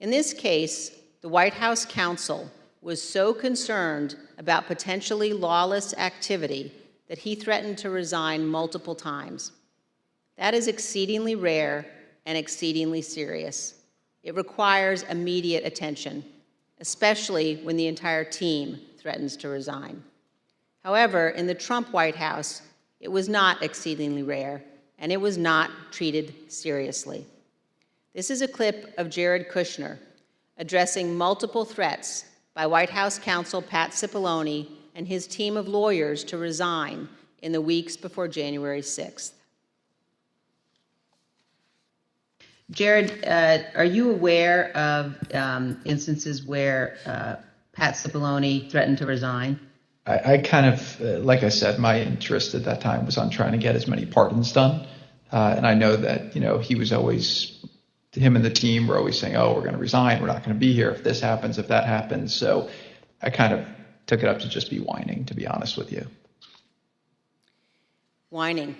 In this case, the White House counsel was so concerned about potentially lawless activity that he threatened to resign multiple times. That is exceedingly rare and exceedingly serious. It requires immediate attention, especially when the entire team threatens to resign. However, in the Trump White House, it was not exceedingly rare, and it was not treated seriously. This is a clip of Jared Kushner addressing multiple threats by White House counsel Pat Cipollone and his team of lawyers to resign in the weeks before January 6th. Jared, are you aware of instances where Pat Cipollone threatened to resign? I kind of, like I said, my interest at that time was on trying to get as many pardons done. And I know that, he was always, him and the team were always saying, oh, we're going to resign. We're not going to be here if this happens, if that happens. So I kind of took it up to just be whining, to be honest with you. Whining.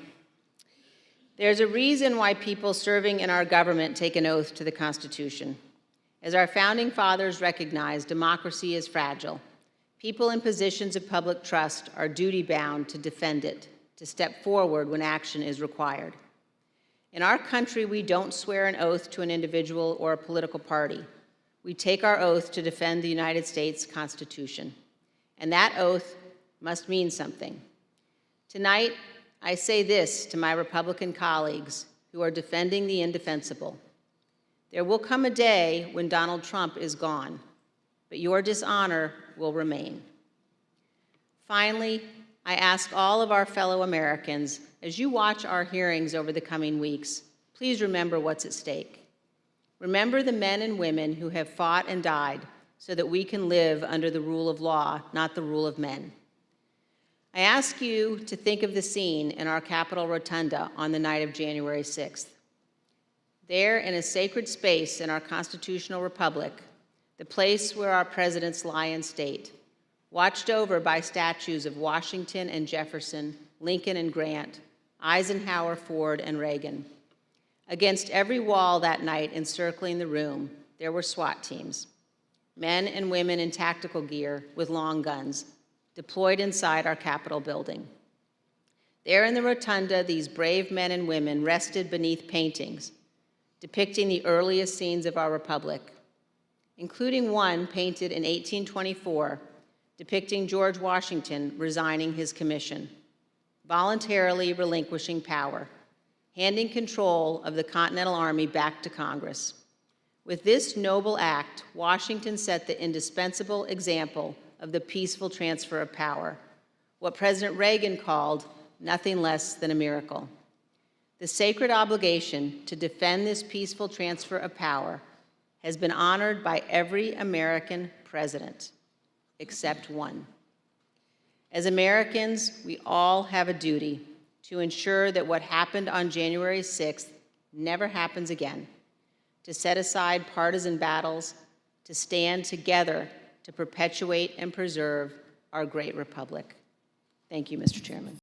There's a reason why people serving in our government take an oath to the Constitution. As our founding fathers recognized, democracy is fragile. People in positions of public trust are duty-bound to defend it, to step forward when action is required. In our country, we don't swear an oath to an individual or a political party. We take our oath to defend the United States Constitution. And that oath must mean something. Tonight, I say this to my Republican colleagues who are defending the indefensible. There will come a day when Donald Trump is gone, but your dishonor will remain. Finally, I ask all of our fellow Americans, as you watch our hearings over the coming weeks, please remember what's at stake. Remember the men and women who have fought and died so that we can live under the rule of law, not the rule of men. I ask you to think of the scene in our Capitol Rotunda on the night of January 6th. There, in a sacred space in our constitutional republic, the place where our presidents lie in state, watched over by statues of Washington and Jefferson, Lincoln and Grant, Eisenhower, Ford, and Reagan. Against every wall that night encircling the room, there were SWAT teams, men and women in tactical gear with long guns, deployed inside our Capitol building. There in the rotunda, these brave men and women rested beneath paintings depicting the earliest scenes of our republic, including one painted in 1824 depicting George Washington resigning his commission, voluntarily relinquishing power, handing control of the Continental Army back to Congress. With this noble act, Washington set the indispensable example of the peaceful transfer of power, what President Reagan called nothing less than a miracle. The sacred obligation to defend this peaceful transfer of power has been honored by every American president, except one. As Americans, we all have a duty to ensure that what happened on January 6th never happens again, to set aside partisan battles, to stand together to perpetuate and preserve our great republic. Thank you, Mr. Chairman.